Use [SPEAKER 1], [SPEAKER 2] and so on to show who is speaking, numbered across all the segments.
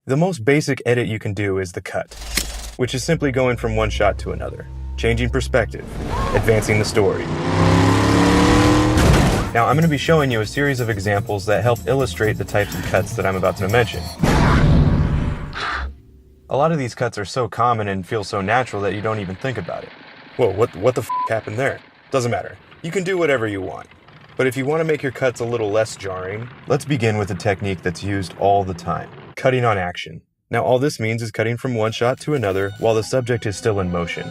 [SPEAKER 1] The most basic edit you can do is the cut, which is simply going from one shot to another, changing perspective, advancing the story. Now I'm going to be showing you a series of examples that help illustrate the types of cuts that I'm about to mention. A lot of these cuts are so common and feel so natural that you don't even think about it. Whoa, what the f*** happened there? Doesn't matter. You can do whatever you want. But if you want to make your cuts a little less jarring, let's begin with a technique that's used all the time. Cutting on action. Now all this means is cutting from one shot to another while the subject is still in motion.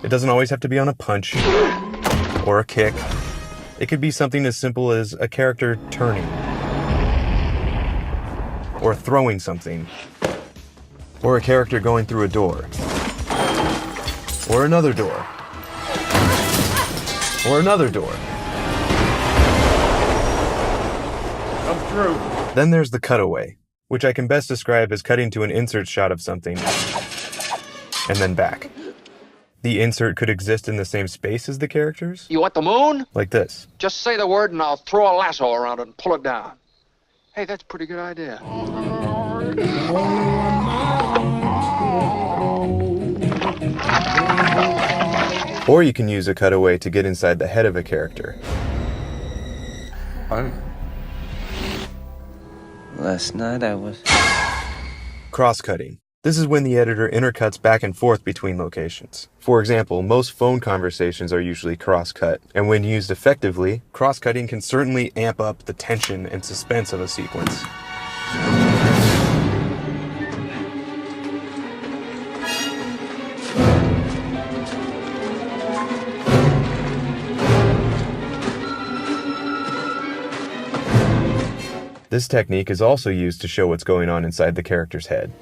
[SPEAKER 1] It doesn't always have to be on a punch or a kick. It could be something as simple as a character turning or throwing something, or a character going through a door, or another door, or another door.
[SPEAKER 2] Come through.
[SPEAKER 1] Then there's the cutaway, which I can best describe as cutting to an insert shot of something and then back. The insert could exist in the same space as the characters.
[SPEAKER 3] You want the moon?
[SPEAKER 1] Like this.
[SPEAKER 3] Just say the word and I'll throw a lasso around it and pull it down. Hey, that's a pretty good idea.
[SPEAKER 1] Or you can use a cutaway to get inside the head of a character.
[SPEAKER 4] Last night I was...
[SPEAKER 1] Cross-cutting. This is when the editor intercuts back and forth between locations. For example, most phone conversations are usually cross-cut, and when used effectively, cross-cutting can certainly amp up the tension and suspense of a sequence. This technique is also used to show what's going on inside the character's head.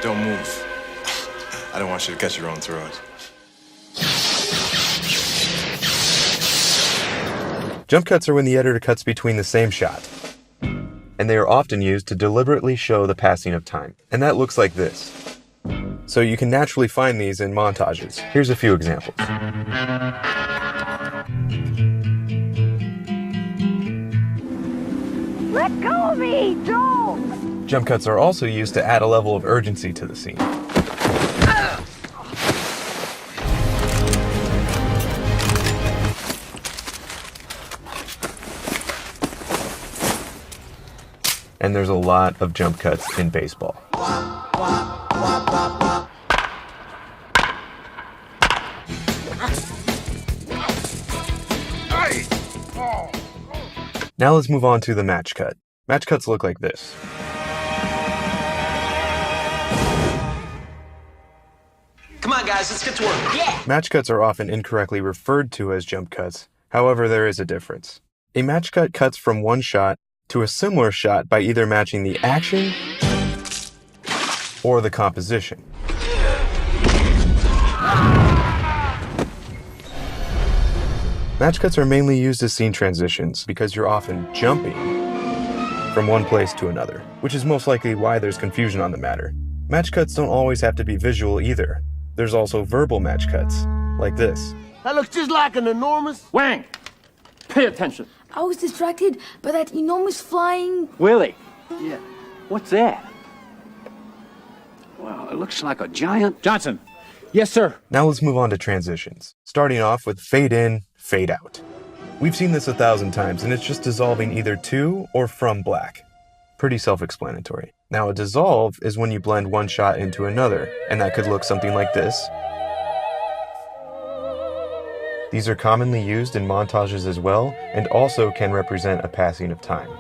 [SPEAKER 5] Don't move. I don't want you to cut your own throat.
[SPEAKER 1] Jump cuts are when the editor cuts between the same shot, and they are often used to deliberately show the passing of time. And that looks like this. So you can naturally find these in montages. Here's a few examples.
[SPEAKER 6] Let go of me! Don't!
[SPEAKER 1] Jump cuts are also used to add a level of urgency to the scene. And there's a lot of jump cuts in baseball. Now let's move on to the match cut. Match cuts look like this.
[SPEAKER 4] Come on, guys, let's get to work. Yeah!
[SPEAKER 1] Match cuts are often incorrectly referred to as jump cuts. However, there is a difference. A match cut cuts from one shot to a similar shot by either matching the action or the composition. Match cuts are mainly used as scene transitions because you're often jumping from one place to another, which is most likely why there's confusion on the matter. Match cuts don't always have to be visual either. There's also verbal match cuts, like this.
[SPEAKER 2] That looks just like an enormous... Wang! Pay attention.
[SPEAKER 6] I was distracted by that enormous flying...
[SPEAKER 2] Willie. Yeah. What's that? Well, it looks like a giant... Johnson. Yes, sir.
[SPEAKER 1] Now let's move on to transitions, starting off with fade in, fade out. We've seen this 1,000 times, and it's just dissolving either to or from black. Pretty self-explanatory. Now a dissolve is when you blend one shot into another, and that could look something like this. These are commonly used in montages as well, and also can represent a passing of time.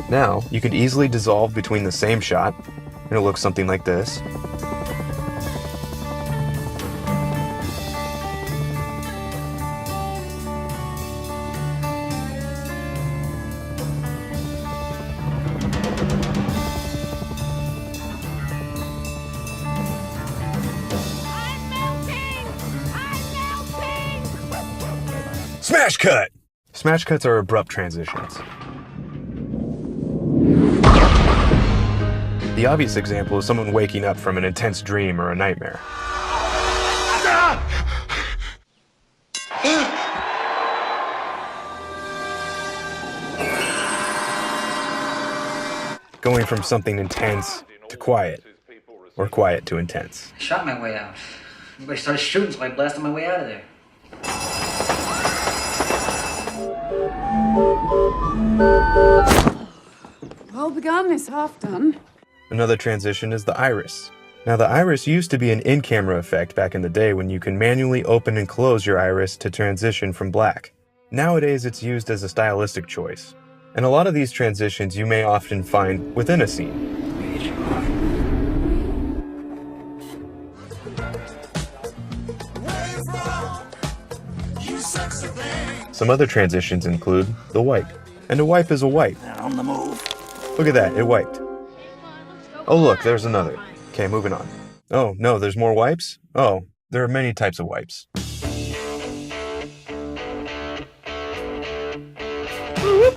[SPEAKER 1] Now, you could easily dissolve between the same shot, and it looks something like this. Smash cut! Smash cuts are abrupt transitions. The obvious example is someone waking up from an intense dream or a nightmare. Going from something intense to quiet, or quiet to intense.
[SPEAKER 7] I shot my way out. Everybody started shooting, so I blasted my way out of there.
[SPEAKER 8] Well begun is half done.
[SPEAKER 1] Another transition is the iris. Now, the iris used to be an in-camera effect back in the day when you can manually open and close your iris to transition from black. Nowadays, it's used as a stylistic choice. And a lot of these transitions you may often find within a scene. Some other transitions include the wipe. And a wipe is a wipe.
[SPEAKER 7] On the move.
[SPEAKER 1] Look at that, it wiped. Oh look, there's another. Okay, moving on. Oh, no, there's more wipes? Oh, there are many types of wipes.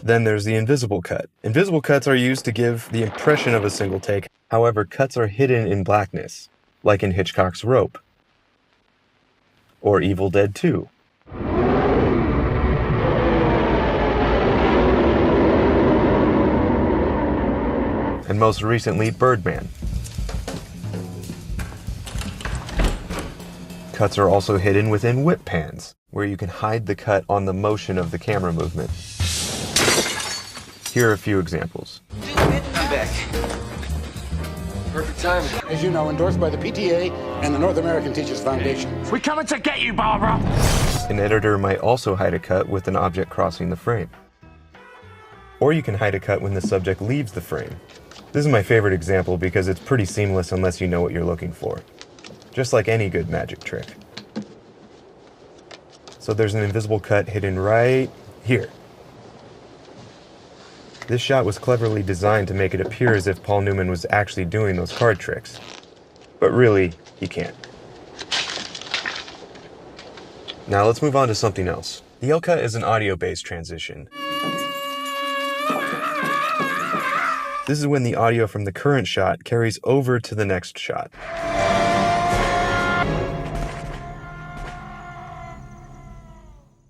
[SPEAKER 1] Then there's the invisible cut. Invisible cuts are used to give the impression of a single take. However, cuts are hidden in blackness, like in Hitchcock's Rope. Or Evil Dead 2. And most recently, Birdman. Cuts are also hidden within whip pans, where you can hide the cut on the motion of the camera movement. Here are a few examples.
[SPEAKER 4] I'm back. Perfect time.
[SPEAKER 2] As you know, endorsed by the PTA and the North American Teachers Foundation.
[SPEAKER 3] We coming to get you, Barbara!
[SPEAKER 1] An editor might also hide a cut with an object crossing the frame. Or you can hide a cut when the subject leaves the frame. This is my favorite example because it's pretty seamless unless you know what you're looking for. Just like any good magic trick. So there's an invisible cut hidden right here. This shot was cleverly designed to make it appear as if Paul Newman was actually doing those card tricks. But really, he can't. Now let's move on to something else. The L-cut is an audio-based transition. This is when the audio from the current shot carries over to the next shot.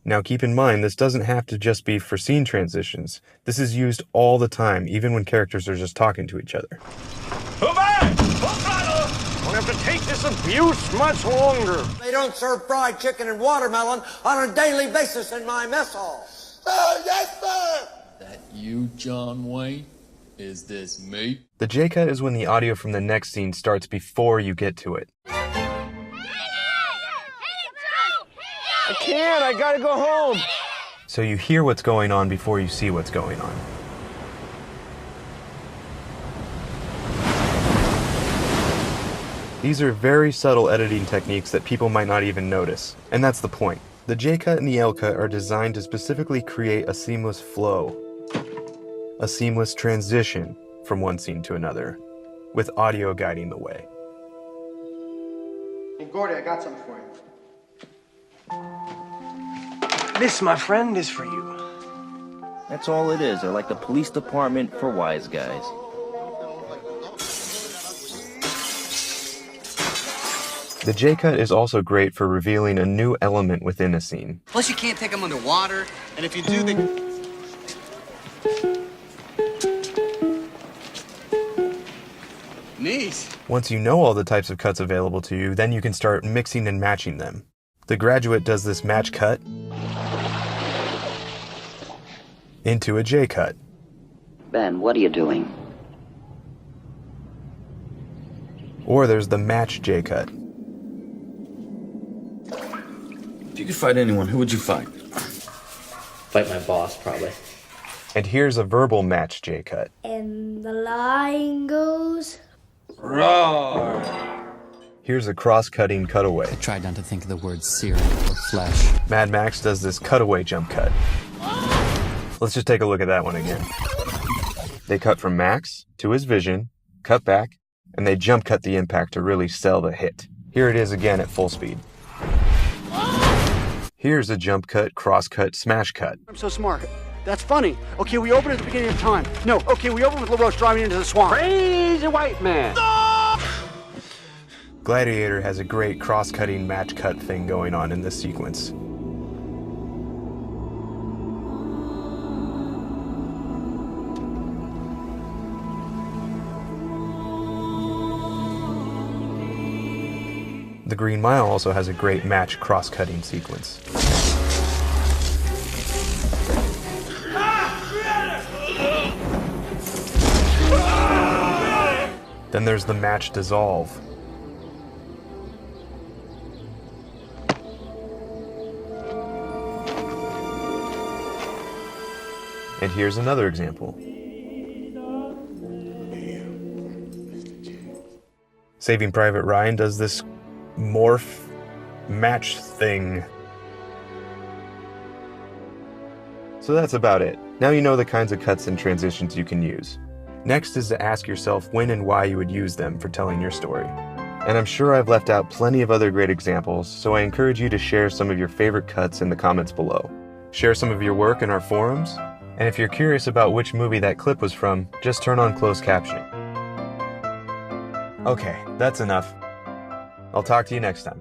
[SPEAKER 1] Now keep in mind, this doesn't have to just be for scene transitions. This is used all the time, even when characters are just talking to each other.
[SPEAKER 3] Won't have to take this abuse much longer.
[SPEAKER 9] They don't serve fried chicken and watermelon on a daily basis in my mess hall. Yes, sir!
[SPEAKER 10] That you, John Wayne? Is this me?
[SPEAKER 1] The J-cut is when the audio from the next scene starts before you get to it.
[SPEAKER 3] I can't, I gotta go home.
[SPEAKER 1] So you hear what's going on before you see what's going on. These are very subtle editing techniques that people might not even notice, and that's the point. The J-cut and the L-cut are designed to specifically create a seamless flow, a seamless transition from one scene to another, with audio guiding the way.
[SPEAKER 9] Hey, Gordy, I got something for you.
[SPEAKER 4] This, my friend, is for you.
[SPEAKER 11] That's all it is. They're like the police department for wise guys.
[SPEAKER 1] The J-cut is also great for revealing a new element within a scene.
[SPEAKER 4] Plus, you can't take them underwater, and if you do, they... Neat.
[SPEAKER 1] Once you know all the types of cuts available to you, then you can start mixing and matching them. The Graduate does this match cut into a J-cut.
[SPEAKER 7] Ben, what are you doing?
[SPEAKER 1] Or there's the match J-cut.
[SPEAKER 10] If you could fight anyone, who would you fight?
[SPEAKER 7] Fight my boss, probably.
[SPEAKER 1] And here's a verbal match J-cut.
[SPEAKER 6] And the line goes...
[SPEAKER 10] Roar!
[SPEAKER 1] Here's a cross-cutting cutaway.
[SPEAKER 10] I tried not to think of the word cereal or flesh.
[SPEAKER 1] Mad Max does this cutaway jump cut. Let's just take a look at that one again. They cut from Max to his vision, cut back, and they jump cut the impact to really sell the hit. Here it is again at full speed. Here's a jump cut, cross cut, smash cut.
[SPEAKER 9] I'm so smart.
[SPEAKER 2] That's funny. Okay, we open at the beginning of time. No, okay, we open with LaRoche driving into the swamp. Crazy white man.
[SPEAKER 1] Gladiator has a great cross-cutting match cut thing going on in this sequence. The Green Mile also has a great match cross-cutting sequence. Then there's the match dissolve. And here's another example. Saving Private Ryan does this morph match thing. So that's about it. Now you know the kinds of cuts and transitions you can use. Next is to ask yourself when and why you would use them for telling your story. And I'm sure I've left out plenty of other great examples, so I encourage you to share some of your favorite cuts in the comments below. Share some of your work in our forums, and if you're curious about which movie that clip was from, just turn on closed captioning. Okay, that's enough. I'll talk to you next time.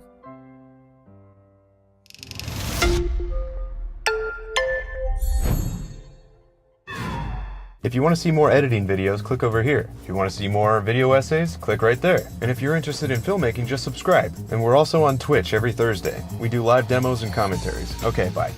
[SPEAKER 1] If you want to see more editing videos, click over here. If you want to see more video essays, click right there. And if you're interested in filmmaking, just subscribe. And we're also on Twitch every Thursday. We do live demos and commentaries. Okay, bye.